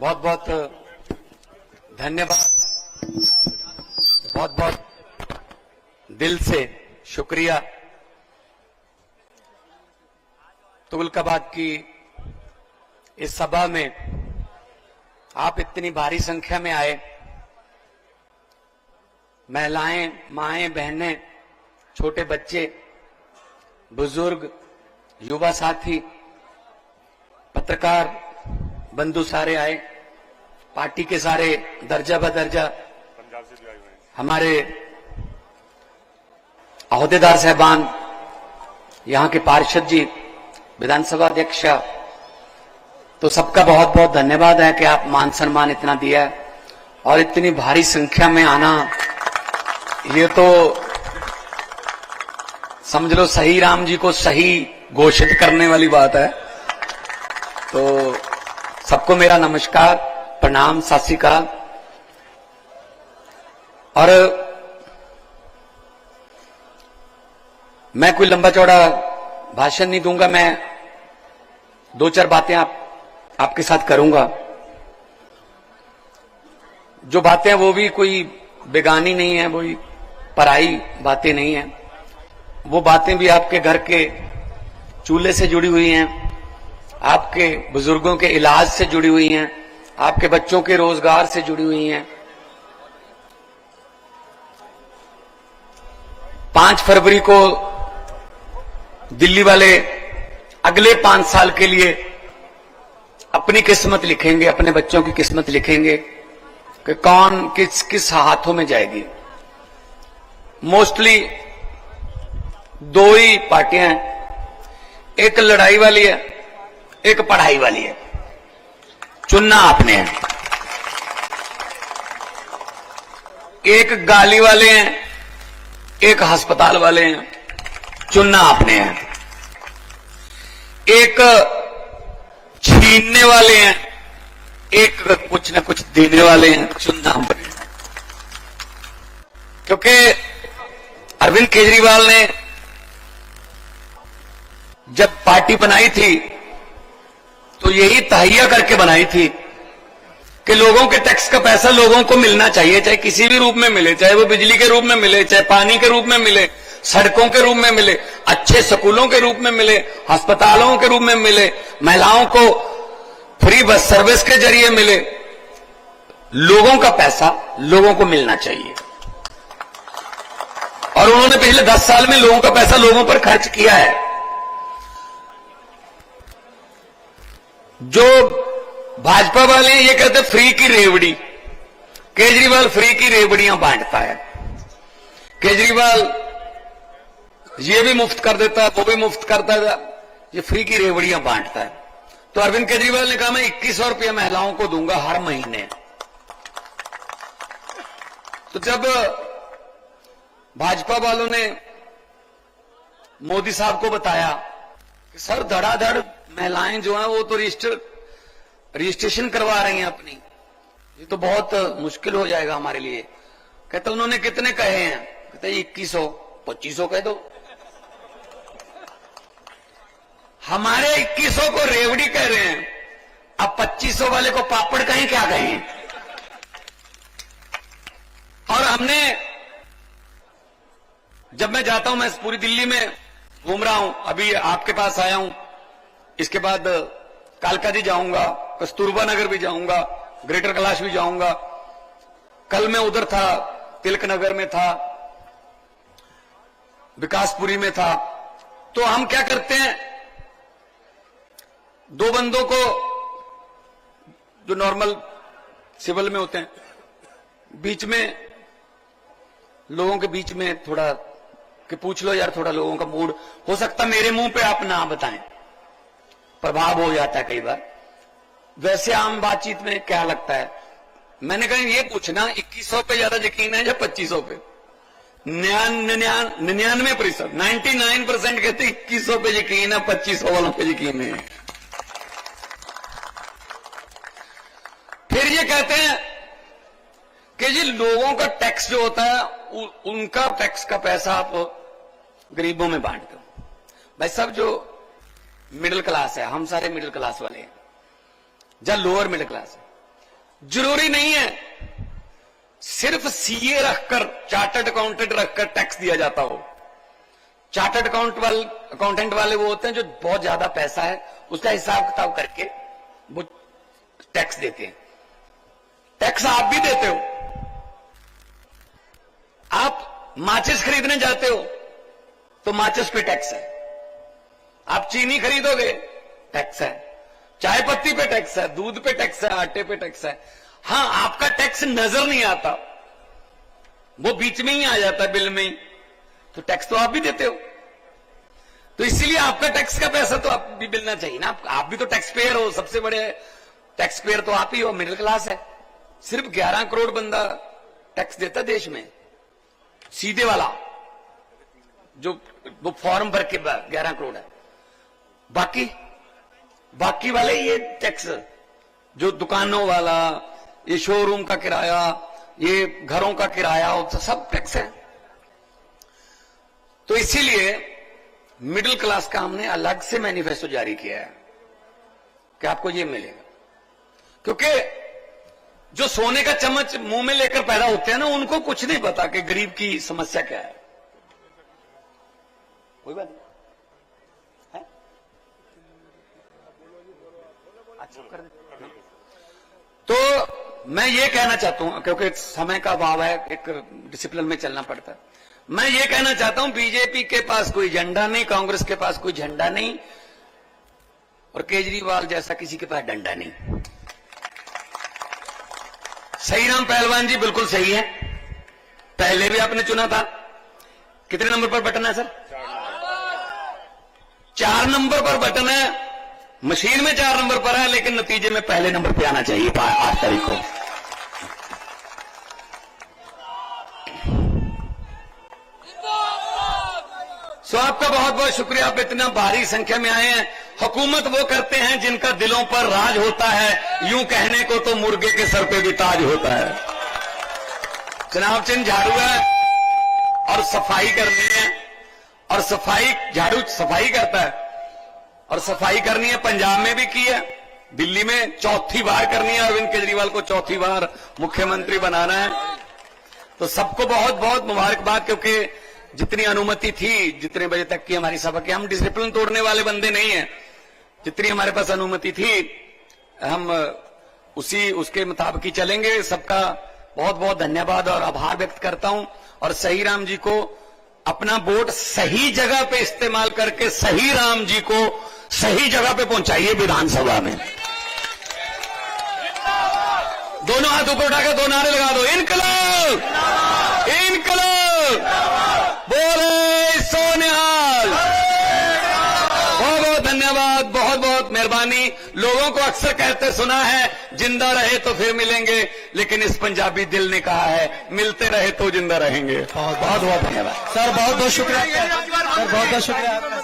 बहुत बहुत धन्यवाद, बहुत बहुत दिल से शुक्रिया। तुगलकाबाद की इस सभा में आप इतनी भारी संख्या में आए, महिलाएं, माएं, बहनें, छोटे बच्चे, बुजुर्ग, युवा साथी, पत्रकार बंधु सारे आए, पार्टी के सारे दर्जा बदर्जा हमारे अहोदेदार साहबान, यहां के पार्षद जी, विधानसभा अध्यक्ष, तो सबका बहुत बहुत धन्यवाद है कि आप मान सम्मान इतना दिया है और इतनी भारी संख्या में आना, ये तो समझ लो सही राम जी को सही घोषित करने वाली बात है। तो सबको मेरा नमस्कार, प्रणाम, सत श्री अकाल। और मैं कोई लंबा चौड़ा भाषण नहीं दूंगा, मैं दो चार बातें आपके साथ करूंगा। जो बातें हैं वो भी कोई बेगानी नहीं है, वही पराई बातें नहीं है, वो बातें भी आपके घर के चूल्हे से जुड़ी हुई हैं, आपके बुजुर्गों के इलाज से जुड़ी हुई हैं, आपके बच्चों के रोजगार से जुड़ी हुई हैं। 5 फरवरी को दिल्ली वाले अगले 5 साल के लिए अपनी किस्मत लिखेंगे, अपने बच्चों की किस्मत लिखेंगे कि कौन किस किस हाथों में जाएगी। मोस्टली 2 ही पार्टियां हैं, एक लड़ाई वाली है, एक पढ़ाई वाली है। चुनना आपने है। एक गाली वाले हैं, एक अस्पताल वाले हैं, चुनना आपने है। एक छीनने वाले हैं, एक कुछ न कुछ देने वाले हैं, चुनना आपने है। क्योंकि अरविंद केजरीवाल ने जब पार्टी बनाई थी तो यही तहैया करके बनाई थी कि लोगों के टैक्स का पैसा लोगों को मिलना चाहिए, चाहे किसी भी रूप में मिले, चाहे वो बिजली के रूप में मिले, चाहे पानी के रूप में मिले, सड़कों के रूप में मिले, अच्छे स्कूलों के रूप में मिले, अस्पतालों के रूप में मिले, महिलाओं को फ्री बस सर्विस के जरिए मिले। लोगों का पैसा लोगों को मिलना चाहिए। और उन्होंने पिछले 10 साल में लोगों का पैसा लोगों पर खर्च किया है। जो भाजपा वाले ये कहते फ्री की रेवड़ी, केजरीवाल फ्री की रेवड़ियां बांटता है। केजरीवाल ये भी मुफ्त कर देता है, वो भी मुफ्त करता है, ये फ्री की रेवड़ियां बांटता है। तो अरविंद केजरीवाल ने कहा मैं 2100 रुपया महिलाओं को दूंगा हर महीने। तो जब भाजपा वालों ने मोदी साहब को बताया कि सर धड़ाधड़ महिलाएं जो हैं वो तो रजिस्ट्रेशन करवा रही हैं अपनी, ये तो बहुत मुश्किल हो जाएगा हमारे लिए। कहते उन्होंने कितने कहे हैं? कहते 2100, 2500 कह दो। हमारे 2100 को रेवड़ी कह रहे हैं, अब 2500 वाले को पापड़ कहीं क्या कहें। और हमने, जब मैं जाता हूं, मैं पूरी दिल्ली में घूम रहा हूं, अभी आपके पास आया हूं, इसके बाद कालका जी जाऊंगा, कस्तूरबा नगर भी जाऊंगा, ग्रेटर कैलाश भी जाऊंगा। कल मैं उधर था, तिलक नगर में था, विकासपुरी में था। तो हम क्या करते हैं, 2 बंदों को जो नॉर्मल सिविल में होते हैं, बीच में लोगों के बीच में थोड़ा कि पूछ लो यार, थोड़ा लोगों का मूड, हो सकता मेरे मुंह पे आप ना बताएं, प्रभाव हो जाता है कई बार। वैसे आम बातचीत में क्या लगता है, मैंने कहा ये पूछना 2100 पे ज्यादा यकीन है या 2500 पे? 99%, 99% कहते 2100 पे यकीन है, 2500 वालों पे यकीन है। फिर ये कहते हैं कि जी लोगों का टैक्स जो होता है, उनका टैक्स का पैसा आप गरीबों में बांट दो। भाई सब जो मिडिल क्लास है, हम सारे मिडिल क्लास वाले हैं, या लोअर मिडिल क्लास है, जरूरी नहीं है सिर्फ सीए रखकर, चार्टर्ड अकाउंटेंट रखकर टैक्स दिया जाता हो। चार्टर्ड अकाउंटेंट वाले वो होते हैं जो बहुत ज्यादा पैसा है उसका हिसाब किताब करके वो टैक्स देते हैं। टैक्स आप भी देते हो। आप माचिस खरीदने जाते हो तो माचिस पे टैक्स है, आप चीनी खरीदोगे टैक्स है, चाय पत्ती पे टैक्स है, दूध पे टैक्स है, आटे पे टैक्स है। हां, आपका टैक्स नजर नहीं आता, वो बीच में ही आ जाता है बिल में ही, तो टैक्स तो आप भी देते हो। तो इसीलिए आपका टैक्स का पैसा तो आप भी मिलना चाहिए ना। आप भी तो टैक्स पेयर हो, सबसे बड़े टैक्स पेयर तो आप ही हो, मिडिल क्लास है। सिर्फ 11 करोड़ बंदा टैक्स देता देश में, सीधे वाला जो वो फॉर्म भर के 11 करोड़ है। बाकी वाले ये टैक्स जो दुकानों वाला, ये शोरूम का किराया, ये घरों का किराया, सब टैक्स है। तो इसीलिए मिडिल क्लास का हमने अलग से मैनिफेस्टो जारी किया है कि आपको ये मिलेगा। क्योंकि जो सोने का चम्मच मुंह में लेकर पैदा होते हैं ना, उनको कुछ नहीं पता कि गरीब की समस्या क्या है। कोई बात नहीं है? अच्छा कर दे। तो मैं ये कहना चाहता हूं, क्योंकि समय का अभाव है, एक डिसिप्लिन में चलना पड़ता है। मैं ये कहना चाहता हूं, बीजेपी के पास कोई झंडा नहीं, कांग्रेस के पास कोई झंडा नहीं, और केजरीवाल जैसा किसी के पास डंडा नहीं। सही राम पहलवान जी बिल्कुल सही है, पहले भी आपने चुना था। कितने नंबर पर बटन है सर? 4 नंबर पर बटन है। मशीन में 4 नंबर पर है, लेकिन नतीजे में पहले नंबर पे आना चाहिए 8 तारीख को। सो आपका बहुत बहुत शुक्रिया, आप इतना भारी संख्या में आए हैं। हुकूमत वो करते हैं जिनका दिलों पर राज होता है, यूं कहने को तो मुर्गे के सर पे भी ताज होता है। चुनाव चिन्ह झाड़ू है और सफाई करनी है, और सफाई झाड़ू सफाई करता है, और सफाई करनी है। पंजाब में भी की है, दिल्ली में चौथी बार करनी है। अरविंद केजरीवाल को चौथी बार मुख्यमंत्री बनाना है। तो सबको बहुत बहुत मुबारकबाद, क्योंकि जितनी अनुमति थी, जितने बजे तक की हमारी सभा की, हम डिसिप्लिन तोड़ने वाले बंदे नहीं हैं। जितनी हमारे पास अनुमति थी हम उसके मुताबिक ही चलेंगे। सबका बहुत बहुत धन्यवाद और आभार व्यक्त करता हूं। और सही राम जी को अपना वोट सही जगह पे इस्तेमाल करके सही राम जी को सही जगह पे पहुंचाइए विधानसभा में। दोनों हाथ ऊपर उठाकर 2 नारे लगा दो, इनकलाब इनकलाब, बोले सोनिहाल। बहुत बहुत धन्यवाद, बहुत बहुत मेहरबानी। लोगों को अक्सर कहते सुना है, जिंदा रहे तो फिर मिलेंगे, लेकिन इस पंजाबी दिल ने कहा है, मिलते रहे तो जिंदा रहेंगे। बहुत बहुत धन्यवाद सर, बहुत बहुत शुक्रिया सर, बहुत बहुत शुक्रिया।